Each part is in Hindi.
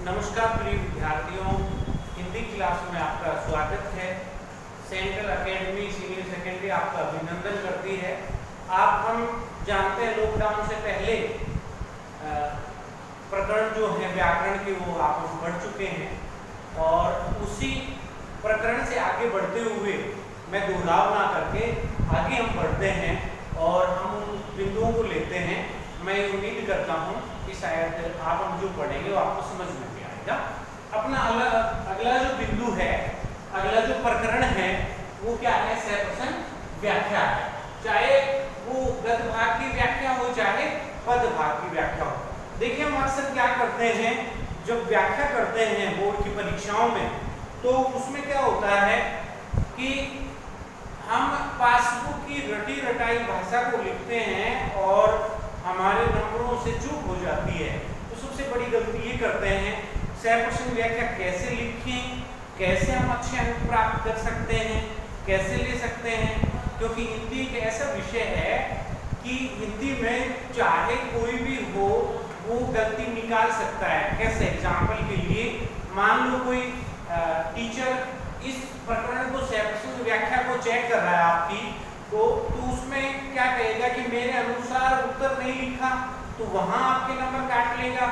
नमस्कार प्रिय विद्यार्थियों, हिंदी क्लास में आपका स्वागत है। सेंट्रल एकेडमी सीनियर सेकेंडरी आपका अभिनंदन करती है। आप हम जानते हैं लॉकडाउन से पहले प्रकरण जो है व्याकरण के वो आप पढ़ चुके हैं और उसी प्रकरण से आगे बढ़ते हुए मैं दोहराव ना करके आगे हम बढ़ते हैं और हम उन बिंदुओं को लेते हैं। मैं उम्मीद करता हूँ कि शायद आप हम जो पढ़ेंगे वो आपको समझ में भी आएगा। अपना अगला जो बिंदु है, अगला जो प्रकरण है वो क्या है? सहप्रश्न व्याख्या है। चाहे वो गद्य भाग की व्याख्या हो चाहे पद भाग की व्याख्या हो। देखिए हम अक्सर क्या करते हैं, जब व्याख्या करते हैं बोर्ड की परीक्षाओं में, तो उसमें क्या होता है कि हम पासबुक की रटी रटाई भाषा को लिखते हैं और हमारे नंबरों से चूक हो जाती है। तो सबसे बड़ी गलती ये करते हैं, सहप्रश्न व्याख्या कैसे लिखें, कैसे हम अच्छे अंक प्राप्त कर सकते हैं, कैसे ले सकते हैं, क्योंकि हिंदी एक ऐसा विषय है कि हिंदी में चाहे कोई भी हो वो गलती निकाल सकता है। कैसे? एग्जाम्पल के लिए मान लो कोई टीचर इस प्रकरण को सहप्रश्न व्याख्या को चेक कर रहा है आपकी, तो उसमें क्या कहेगा कि मेरे अनुसार उत्तर नहीं लिखा, तो वहां आपके नंबर काट लेगा,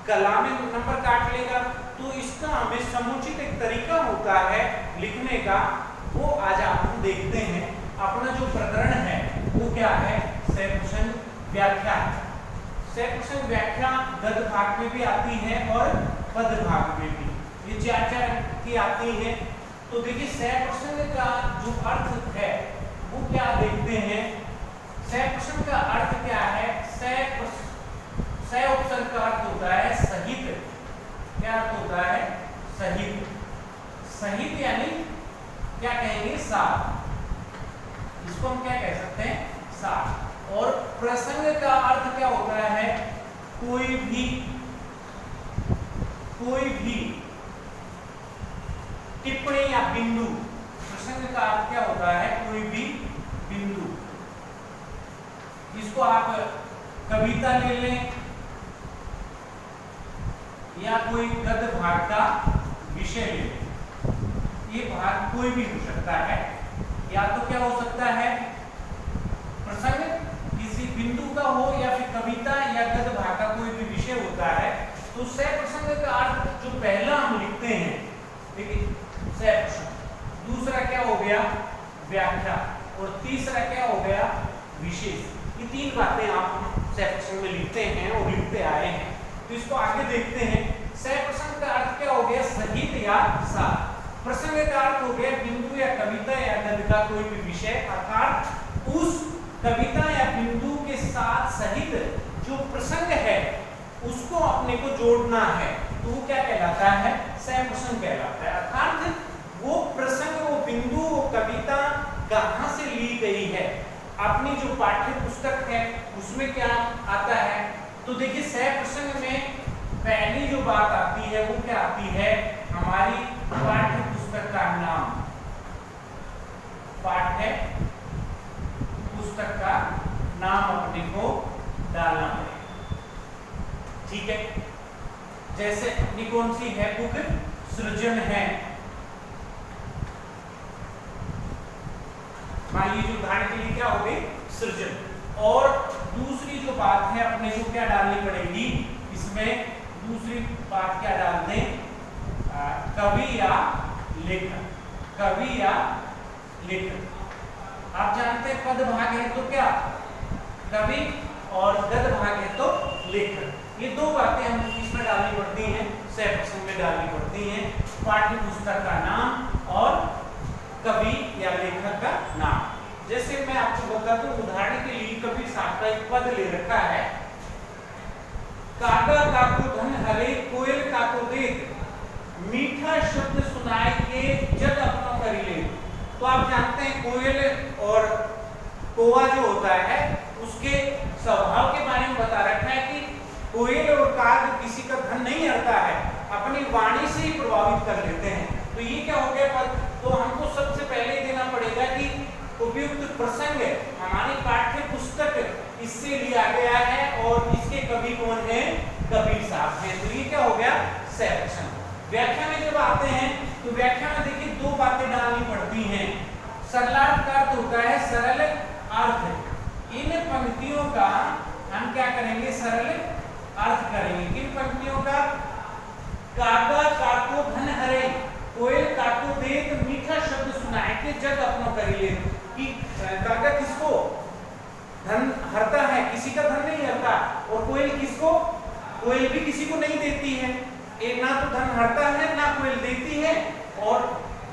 कला में नंबर काट लेगा। तो इसका हमें समुचित एक तरीका होता है लिखने का, वो आज हम देखते हैं। अपना जो प्रकरण है वो क्या है? सहप्रश्न व्याख्या है। सहप्रश्न व्याख्या गद्य भाग में भी आती है और पद भाग में भी, ये चार की आती है। तो देखिए सहप्रश्न का जो अर्थ है वो क्या देखते हैं। सहप्रश्न का अर्थ क्या है? सह उपसर्ग का अर्थ होता है सहित। क्या अर्थ होता है? सहित। सहित यानी क्या कहेंगे? साथ। इसको हम क्या कह सकते हैं? साथ। और प्रसंग का अर्थ क्या होता है? कोई भी टिप्पणी या बिंदु। प्रसंग का अर्थ क्या होता है? कोई भी बिंदु। इसको आप कविता ले लें या कोई गद्य भाग का विषय ले लें, ये भाग कोई भी हो सकता है। या तो क्या हो सकता है? प्रसंग किसी बिंदु का हो या फिर कविता या गद्य भाग का कोई भी विषय होता है। तो सहप्रसंग का अर्थ जो पहला हम लिखते हैं, देखिए सहप्रसंग, दूसरा क्या हो गया? व्याख्या, और तीसरा क्या हो गया? विशेष। ये तीन बातें आप सहप्रसंग में लिखते हैं और लिखते आए हैं। तो इसको आगे देखते हैं। सहप्रसंग का अर्थ क्या हो गया? सहित या साथ। प्रसंग का अर्थ हो गया बिंदु या कविता या गद्य का कोई भी विषय, अर्थात उस कविता या बिंदु के साथ सहित जो प्रसंग है उसको अपने को जोड़ना है, तो वो क्या कहलाता है? सहप्रसंग कहलाता है। अर्थात वो प्रसंग, वो बिंदु, वो कविता कहाँ से ली गई है, अपनी जो पाठ्य पुस्तक है उसमें क्या आता है। तो देखिए सहप्रसंग में पहली जो बात आती है वो क्या आती है? हमारी पाठ्य पुस्तक का नाम। पाठ्य पुस्तक का नाम अपने को डालना पड़ेगा। ठीक है, जैसे अपनी कौन सी है बुक? सृजन है। मान लीजिए उदाहरण के लिए क्या हो गई? सृजन। और दूसरी जो बात है अपने को क्या डालनी पड़ेगी इसमें? दूसरी बात क्या डाल दें? कवि या लेखक। कवि या लेखक। आप जानते हैं पद भाग है तो क्या? कवि, और गद्य भाग है तो लेखक। ये दो बातें हम इसमें डालनी पड़ती हैं, सहप्रसंग में डालनी पड़ती हैं। पाठ्य पुस्तक का नाम और कवि या लेखक का नाम। जैसे मैं आपको बता दूं, उदाहरण के लिए कबीर साहब का एक पद ले रखा है, कागा काको धन हरे कोयल काको देख, मीठा शब्द सुनाए के जग अपना करी ले। तो आप जानते हैं कोयल और कौवा जो होता है उसके स्वभाव के बारे में बता रखा है कि कोयल और काग किसी का धन नहीं हरता है, अपनी वाणी से ही प्रभावित कर लेते हैं। तो ये क्या हो गया पद? तो हमको सबसे पहले देना पड़ेगा कि उपयुक्त प्रसंग हमारी पाठ्य पुस्तक इससे लिया गया है और इसके कवि कौन है? कबीर साहब। भाग हैं। तो ये क्या हो गया, सेक्शन। व्याख्या में जब आते हैं तो व्याख्या में देखिए दो बातें डालनी पड़ती हैं। सरलार्थ का अर्थ होता है सरल अर्थ। इन पंक्तियों का हम क्या करेंगे, सरल अर्थ करेंगे। किन पंक्तियों का, काका काको धन हरे, कोयल काको देत मीठा शब्द सुनाए के जग अपनो करी ले। कि काका किसको धन हरता है, किसी का धन नहीं हरता, और कोयल किसको, कोयल भी किसी को नहीं देती है। एक ना तो धन हरता है ना कोयल देती है, और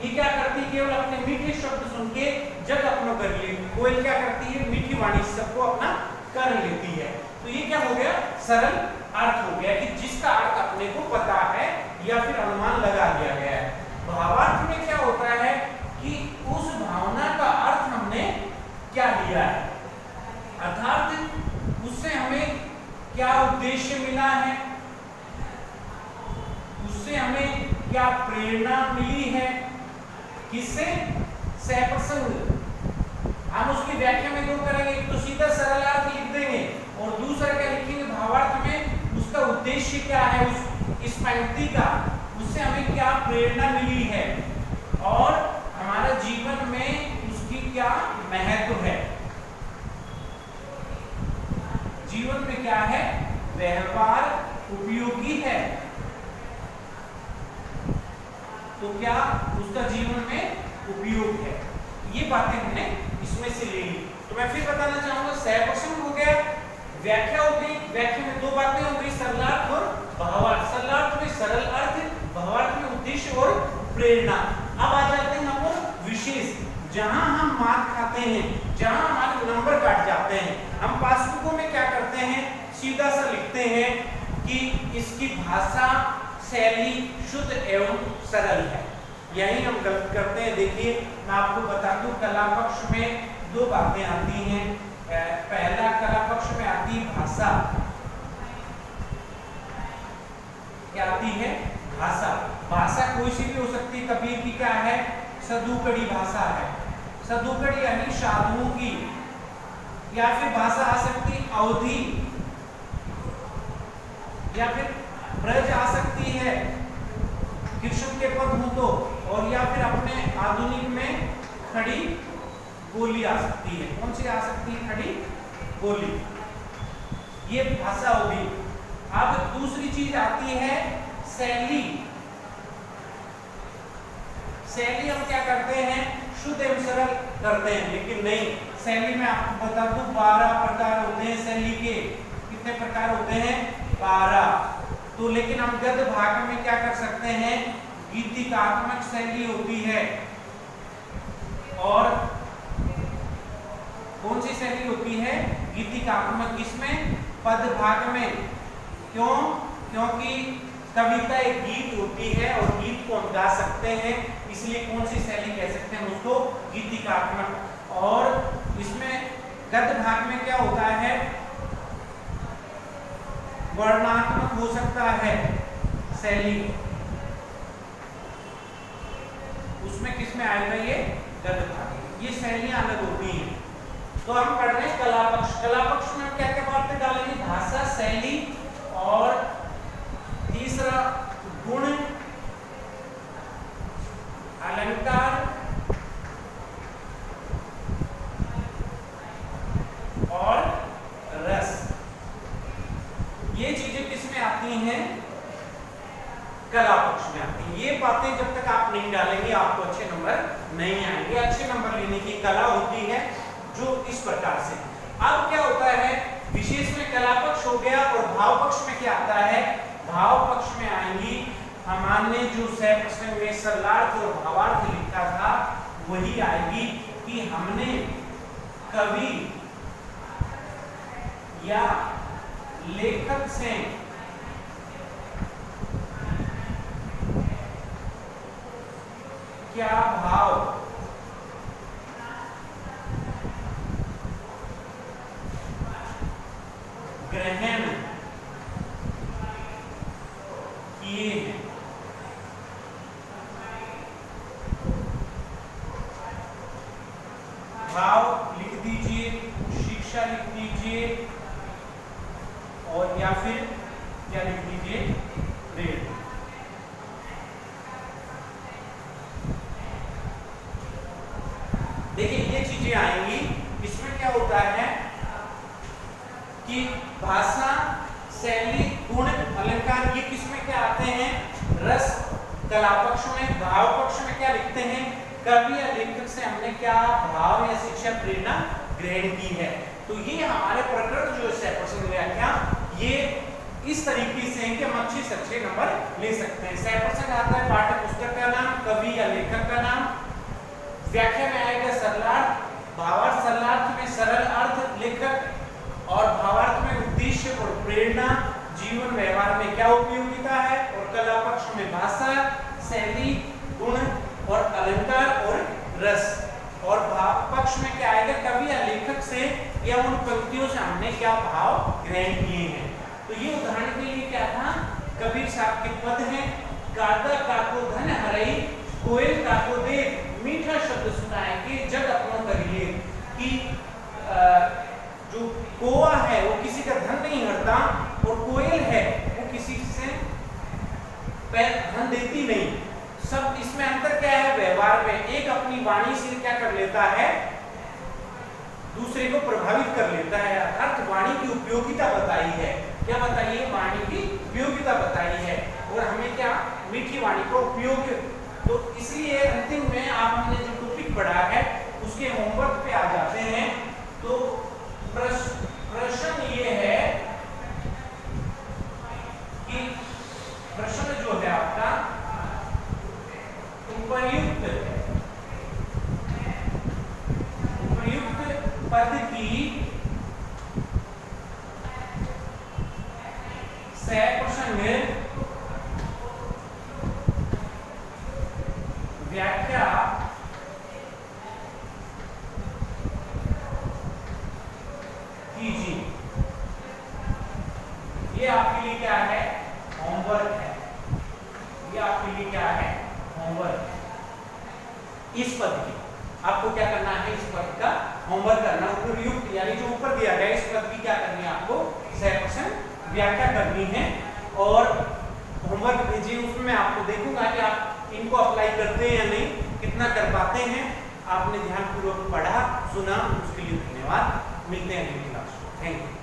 ये क्या करती है, केवल अपने मीठे शब्द सुन के जग अपनो कर ले। कोयल क्या करती है, मीठी वाणी सबको अपना कर लेती है। तो ये क्या हो गया, सरल अर्थ हो गया कि जिसका अर्थ अपने को पता है या फिर अनुमान लगा लिया गया है। भावार्थ में क्या होता है कि उस भावना का अर्थ हमने क्या लिया है, अर्थात उससे हमें क्या उद्देश्य मिला है, उससे हमें क्या प्रेरणा मिली है, किससे, सप्रसंग। हम उसकी व्याख्या में दो करेंगे, एक तो सीधा सरल अर्थ लिख देंगे और दूसरा क्या लिखेंगे, भावार्थ में उसका उद्देश्य क्या है, इस पंक्ति का, उससे हमें क्या प्रेरणा मिली है और हमारे जीवन में उसकी क्या महत्व है, जीवन में क्या है, व्यवहार उपयोगी है, तो क्या उसका जीवन में उपयोग है। ये बातें हमने इसमें से ले ली। तो मैं फिर बताना चाहूंगा, सप्रसंग हो गया, व्याख्या हो गई, व्याख्या में दो बातें हो गई, सरलार्थ और भावार्थ। सरलार्थ में सरल अर्थ, भावार्थ में उद्देश्य और प्रेरणा। अब आ जाते हैं अपन विशेष, जहां हम मार्क खाते हैं, जहां हमारे नंबर काट जाते हैं। हम पासबुकों में क्या करते हैं, सीधा सा लिखते हैं कि इसकी भाषा शैली शुद्ध एवं सरल है। यही हम गलत करते हैं। देखिए मैं आपको बता दूं, कला पक्ष में दो बातें आती हैं। पहला कला पक्ष में आती है भाषा, क्या आती है, भाषा। भाषा कोई सी भी हो सकती है, कबीर की क्या है, सदुकड़ी भाषा है, सदुकड़ी यानी साधुओं की, या फिर भाषा आ सकती अवधि, या फिर ब्रज आ सकती है, कृष्ण के पद हो तो, और या फिर अपने आधुनिक में खड़ी बोली आ सकती है। कौन सी आ सकती है, खड़ी बोली, ये भाषा होगी। अब दूसरी चीज आती है शैली। शैली हम क्या करते हैं, शुद्ध एवं सरल करते हैं, लेकिन नहीं, शैली में आपको बता दूं 12 प्रकार होते हैं शैली के। कितने प्रकार होते हैं, 12। तो लेकिन हम गद्य भाग में क्या कर सकते हैं, गीतिकात्मक शैली होती है, और कौन सी शैली होती है, गीतिकात्मक। किसमें, पद भाग में। क्यों, क्योंकि कविता एक गीत होती है और गीत को हम गा सकते हैं, इसलिए कौन सी शैली कह सकते हैं उसको, गीतिकात्मक। और इसमें गद्य भाग में क्या होता है, वर्णनात्मक हो सकता है शैली, उसमें किसमें आएगा, ये गद्य भाग। ये शैलियां अलग होती हैं। तो हम पढ़ रहे हैं कला पक्ष। कला पक्ष में क्या क्या बातें डालेंगे, भाषा, शैली, और तीसरा गुण, अलंकार, और रस। ये चीजें किसमें आती हैं, कला पक्ष में आती हैं। ये बातें जब तक आप नहीं डालेंगे आपको अच्छे नंबर नहीं आएंगे। अच्छे नंबर लेने की कला होती है जो इस प्रकार से। अब क्या होता है, विशेष में कला पक्ष हो गया, और भाव पक्ष में क्या आता है, भाव पक्ष में आएंगी हमने जो सप्रसंग में सरलार्थ और भावार्थ लिखा था वही आएगी, कि हमने कवि या लेखक से क्या भाव ग्रहण किए हैं। भाव लिख दीजिए, शिक्षा लिख दीजिए, और या फिर क्या लिख दीजिए, कला पक्ष में। भाव पक्ष में क्या लिखते हैं, कवि या लेखक से हमने क्या भाव या शिक्षा प्रेरणा ग्रहण की है। तो ये हमारे प्रकृत जो 100% व्याख्या ये इस तरीके से है कि हम अच्छे से अच्छे नंबर ले सकते हैं। 100% आता है पाठ्य पुस्तक का नाम, कवि या लेखक का नाम, व्याख्या में आएगा सरलार्थ, भावार्थ सरलार्थ में सरल अर्थ लेखक, और भावार्थ में उद्देश्य और प्रेरणा, जीवन व्यवहार में क्या उपयोगिता है, और कला पक्ष में भाषा, शैली, गुण और अलंकार और रस, और भाव पक्ष में क्या आएगा, कवि या लेखक से या उन पंक्तियों से हमने क्या भाव ग्रहण किए हैं। तो ये उदाहरण के लिए क्या था, कबीर साहब के पद हैं, गादा काको धन हरई, कोयल काको देव, मीठा शब्द सुनाए कि जग अपनों करिए, कि जो कोआ है वो किसी का धन नहीं हरता, और कोयल है वो किसी से धन देती नहीं। सब इसमें अंतर क्या है, व्यवहार में। एक अपनी वाणी से क्या कर लेता है, दूसरे को प्रभावित कर लेता है, अर्थात वाणी की उपयोगिता बताई है। क्या बताई है, वाणी की उपयोगिता बताई है, और हमें क्या मीठी वाणी का उपयोग। तो इसलिए अंतिम में आप हमने जो टॉपिक पढ़ा है उसके होमवर्क पे आ जाते हैं। तो प्रश्न ये है कि प्रश्न जो है आपका उपयुक्त पद की 100% व्याख्या कीजिए। ये आपके लिए क्या है, होमवर्क है। ये आपके लिए क्या है, होमवर्क। इस पद की आपको क्या करना है, इस पद का होमवर्क करना, उपयुक्त यानी जो ऊपर दिया गया इस पद की क्या करनी है आपको, 100% व्याख्या करनी है। और होमवर्क भेजिए, उसमें मैं आपको देखूंगा कि आप इनको अप्लाई करते हैं या नहीं, कितना कर पाते हैं। आपने ध्यानपूर्वक पढ़ा सुना, उसके लिए धन्यवाद। मिलते हैं अगली क्लास में। Thank you.